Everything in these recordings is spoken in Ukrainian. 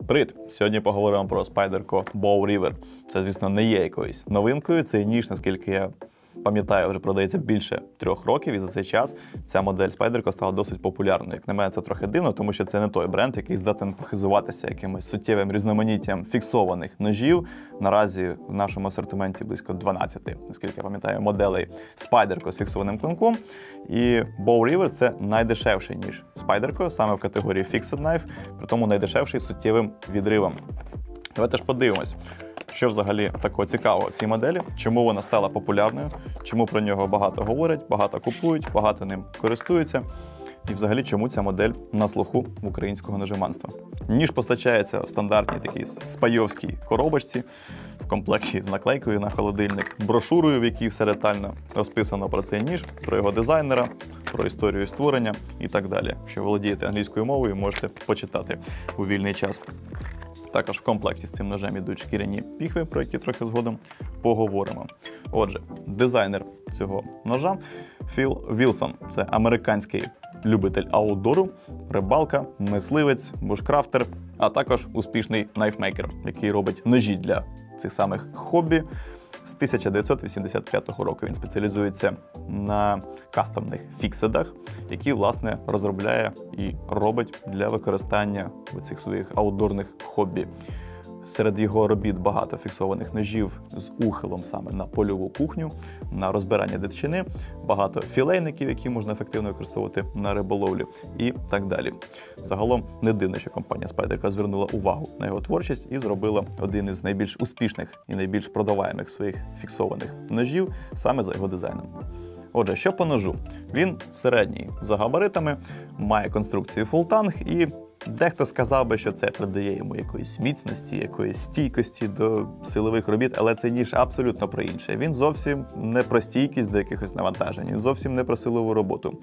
Привіт! Сьогодні поговоримо про Spyderco Bow River. Це, звісно, не є якоюсь новинкою. Цей ніж, наскільки я пам'ятаю, вже продається більше 3 років, і за цей час ця модель Spyderco стала досить популярною. Як на мене, це трохи дивно, тому що це не той бренд, який здатен похизуватися якимось суттєвим різноманіттям фіксованих ножів. Наразі в нашому асортименті близько 12, наскільки я пам'ятаю, моделей Spyderco з фіксованим клинком. І Bow River – це найдешевший ніж Spyderco, саме в категорії Fixed Knife, при тому найдешевший з суттєвим відривом. Давайте ж подивимось, що взагалі такого цікавого в цій моделі, чому вона стала популярною, чому про нього багато говорять, багато купують, багато ним користуються, і взагалі чому ця модель на слуху в українського ножеманства. Ніж постачається в стандартній такій спайовській коробочці, в комплекті з наклейкою на холодильник, брошурою, в якій все ретельно розписано про цей ніж, про його дизайнера, про історію створення і так далі. Якщо володієте англійською мовою, можете почитати у вільний час. Також в комплекті з цим ножем йдуть шкіряні піхви, про які трохи згодом поговоримо. Отже, дизайнер цього ножа Філ Вілсон. Це американський любитель аутдору, рибалка, мисливець, бушкрафтер, а також успішний найфмейкер, який робить ножі для цих самих хобі. З 1985 року він спеціалізується на кастомних фікседах, які, власне, розробляє і робить для використання у цих своїх аутдорних хобі. Серед його робіт багато фіксованих ножів з ухилом саме на польову кухню, на розбирання дичини, багато філейників, які можна ефективно використовувати на риболовлі і так далі. Загалом не дивно, що компанія Spyderco звернула увагу на його творчість і зробила один із найбільш успішних і найбільш продаваємих своїх фіксованих ножів саме за його дизайном. Отже, що по ножу? Він середній за габаритами, має конструкцію фултанг і дехто сказав би, що це придає йому якоїсь міцності, якоїсь стійкості до силових робіт, але цей ніж абсолютно про інше. Він зовсім не про стійкість до якихось навантажень, він зовсім не про силову роботу.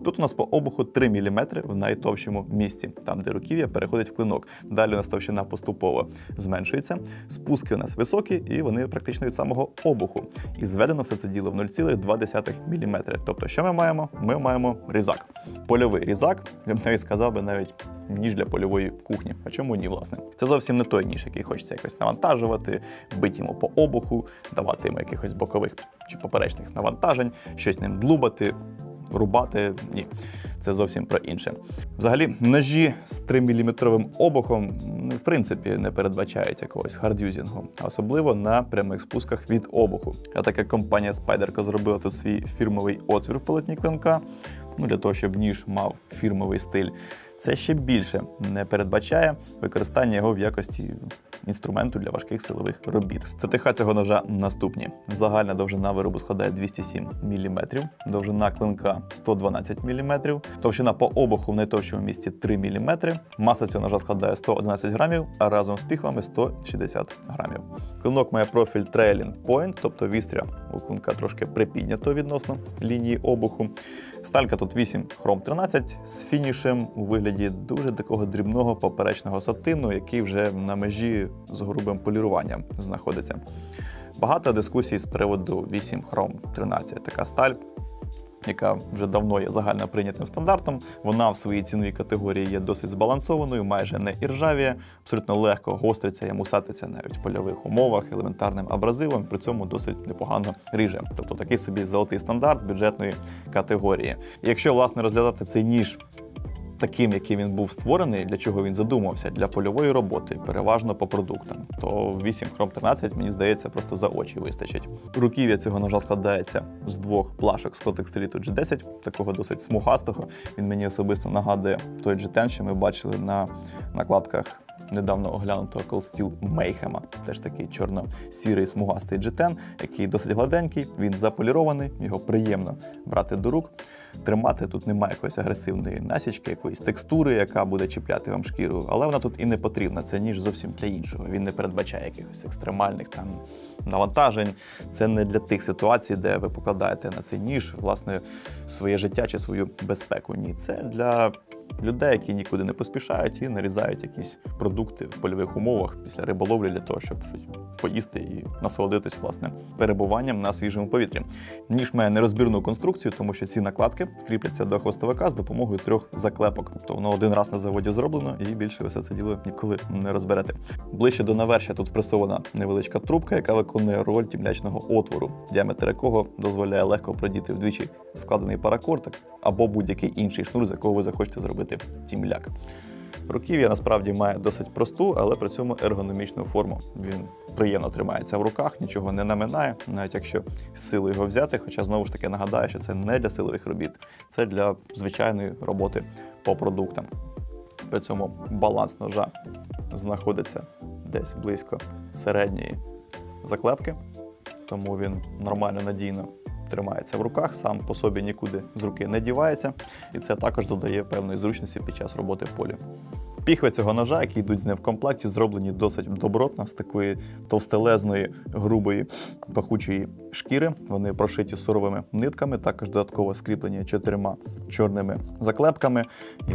Тут у нас по обуху 3 мм в найтовщому місці, там де руків'я переходить в клинок. Далі у нас товщина поступово зменшується, спуски у нас високі і вони практично від самого обуху. І зведено все це діло в 0,2 мм. Тобто що ми маємо? Ми маємо різак. Польовий різак, я б навіть сказав би навіть ніж для польової кухні. А чому ні, власне? Це зовсім не той ніж, який хочеться якось навантажувати, бити йому по обуху, давати йому якихось бокових чи поперечних навантажень, щось ним длубати, рубати. Ні, це зовсім про інше. Взагалі, ножі з 3-мм обухом, в принципі, не передбачають якогось хардюзінгу, особливо на прямих спусках від обуху. А так як компанія Spyderco зробила тут свій фірмовий отвір в полотні клинка, для того, щоб ніж мав фірмовий стиль, це ще більше не передбачає використання його в якості інструменту для важких силових робіт. ТТХ цього ножа наступні. Загальна довжина виробу складає 207 мм, довжина клинка 112 мм, товщина по обуху в найтовщому місці 3 мм, маса цього ножа складає 111 грамів, а разом з піхвами 160 грамів. Клинок має профіль trailing point, тобто вістря у клинка трошки припіднято відносно лінії обуху. Сталька тут 8 хром 13 з фінішем у вигляді дуже такого дрібного поперечного сатину, який вже на межі з грубим поліруванням знаходиться. Багато дискусій з приводу 8 хром 13. Така сталь, яка вже давно є загально прийнятим стандартом. Вона в своїй ціновій категорії є досить збалансованою, майже не іржавіє, абсолютно легко гостриться і мусатиться навіть в польових умовах елементарним абразивом, при цьому досить непогано ріже. Тобто такий собі золотий стандарт бюджетної категорії. І якщо, власне, розглядати цей ніж таким, яким він був створений, для чого він задумався, для польової роботи, переважно по продуктам, то 8 хром 13, мені здається, просто за очі вистачить. Руків'я цього ножа складається з 2 плашок склотекстиліту G10, такого досить смугастого. Він мені особисто нагадує той G10, що ми бачили на накладках недавно оглянутого Cold Steel Mayhem. Теж такий чорно-сірий смугастий G10, який досить гладенький, він заполірований, його приємно брати до рук. Тримати тут немає якоїсь агресивної насічки, якоїсь текстури, яка буде чіпляти вам шкіру, але вона тут і не потрібна, це ніж зовсім для іншого. Він не передбачає якихось екстремальних там навантажень. Це не для тих ситуацій, де ви покладаєте на цей ніж, власне, своє життя чи свою безпеку. Ні, це для людей, які нікуди не поспішають і нарізають якісь продукти в польових умовах після риболовлі для того, щоб щось поїсти і насолодитись, власне, перебуванням на свіжому повітрі. Ніж має нерозбірну конструкцію, тому що ці накладки кріпляться до хвостовика з допомогою 3 заклепок. Тобто воно один раз на заводі зроблено і більше ви все це діло ніколи не розберете. Ближче до навершя тут спресована невеличка трубка, яка виконує роль тімлячного отвору, діаметр якого дозволяє легко продіти вдвічі складений паракортик або будь-який інший шнур, з якого ви захочете зробити тімляк. Руків'я насправді має досить просту, але при цьому ергономічну форму. Він приємно тримається в руках, нічого не наминає, навіть якщо з силою його взяти, хоча знову ж таки нагадаю, що це не для силових робіт, це для звичайної роботи по продуктам. При цьому баланс ножа знаходиться десь близько середньої заклепки, тому він нормально, надійно тримається в руках, сам по собі нікуди з руки не дівається, і це також додає певної зручності під час роботи в полі. Піхви цього ножа, які йдуть з ним в комплекті, зроблені досить добротно, з такої товстелезної, грубої, пахучої шкіри. Вони прошиті суровими нитками, також додатково скріплені 4 чорними заклепками.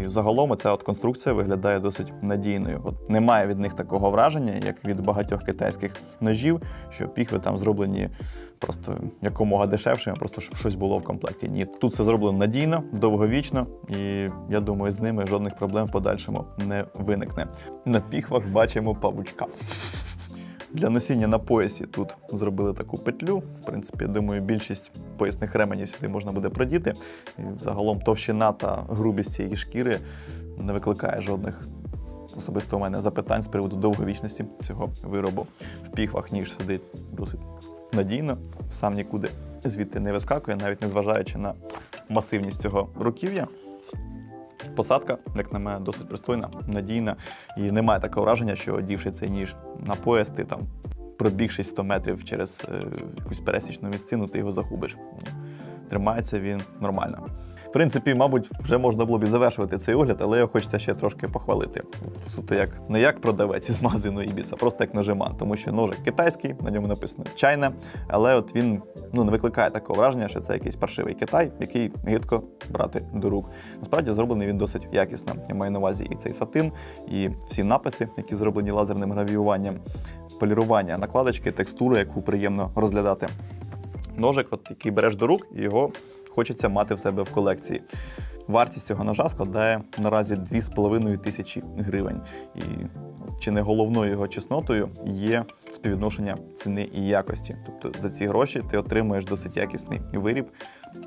І загалом ця конструкція виглядає досить надійною. Немає від них такого враження, як від багатьох китайських ножів, що піхви там зроблені просто якомога дешевше, просто щоб щось було в комплекті. Ні, тут все зроблено надійно, довговічно, і я думаю, з ними жодних проблем в подальшому не виникне. На піхвах бачимо павучка. Для носіння на поясі тут зробили таку петлю. В принципі, я думаю, більшість поясних ременів сюди можна буде продіти. І загалом товщина та грубість цієї шкіри не викликає жодних особисто у мене запитань з приводу довговічності цього виробу. В піхвах ніж сидить досить надійно, сам нікуди звідти не вискакує, навіть не зважаючи на масивність цього руків'я. Посадка, як на мене, досить пристойна, надійна, і немає такого враження, що одівши цей ніж на пояс, ти там, пробігшись 100 метрів через якусь пересічну місцину, ти його загубиш. Тримається він нормально. В принципі, мабуть, вже можна було б і завершувати цей огляд, але його хочеться ще трошки похвалити. Суто не як продавець із магазину Ibis, а просто як ножеман, тому що ножик китайський, на ньому написано China, але от він не викликає такого враження, що це якийсь паршивий Китай, який гидко брати до рук. Насправді зроблений він досить якісно. Я маю на увазі і цей сатин, і всі написи, які зроблені лазерним гравіюванням, полірування накладочки, текстури, яку приємно розглядати. Ножик, який береш до рук, і його хочеться мати в себе в колекції. Вартість цього ножа складає наразі 2500 гривень. І чи не головною його чеснотою є співвідношення ціни і якості. Тобто за ці гроші ти отримуєш досить якісний виріб,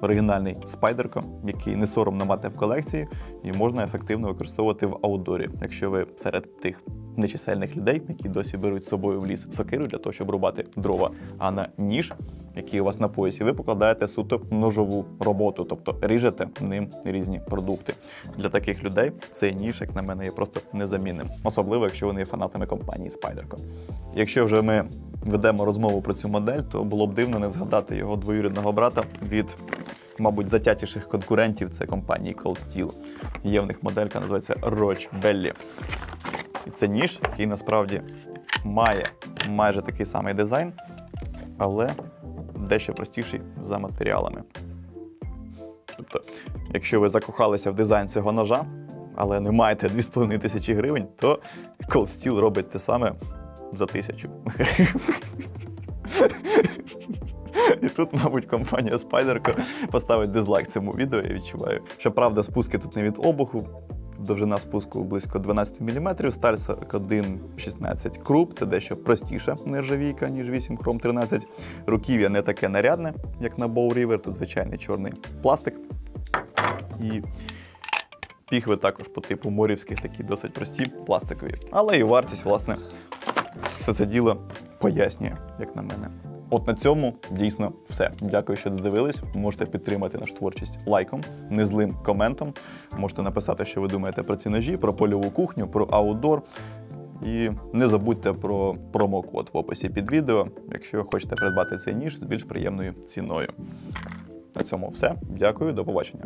оригінальний спайдерко, який не соромно мати в колекції і можна ефективно використовувати в аутдорі, якщо ви серед тих нечисельних людей, які досі беруть з собою в ліс сокиру для того, щоб рубати дрова, а на ніж, який у вас на поясі, ви покладаєте суто ножову роботу, тобто ріжете ним різні продукти. Для таких людей цей ніж, як на мене, є просто незамінним, особливо, якщо вони є фанатами компанії Spyderco. Якщо вже ми ведемо розмову про цю модель, то було б дивно не згадати його двоюрідного брата від, мабуть, затятіших конкурентів, це компанії Cold Steel. Є в них моделька, називається Roach Belly. І це ніж, який насправді має майже такий самий дизайн, але дещо простіший за матеріалами. Тобто, якщо ви закохалися в дизайн цього ножа, але не маєте 2500 гривень, то Cold Steel робить те саме за 1000 гривень. І тут, мабуть, компанія Spyderco поставить дизлайк цьому відео, я відчуваю. Щоправда, спуски тут не від обуху. Довжина спуску близько 12 мм, сталь 41-16 круп, це дещо простіша нержавійка, ніж 8 Хром 13. Руків'я не таке нарядне, як на Bow River, тут звичайний чорний пластик. І піхви також по типу морівських, такі досить прості, пластикові. Але і вартість, власне, все це діло пояснює, як на мене. От на цьому дійсно все. Дякую, що додивились. Можете підтримати нашу творчість лайком, незлим коментом. Можете написати, що ви думаєте про ці ножі, про польову кухню, про аутдор. І не забудьте про промокод в описі під відео, якщо хочете придбати цей ніж з більш приємною ціною. На цьому все. Дякую, до побачення.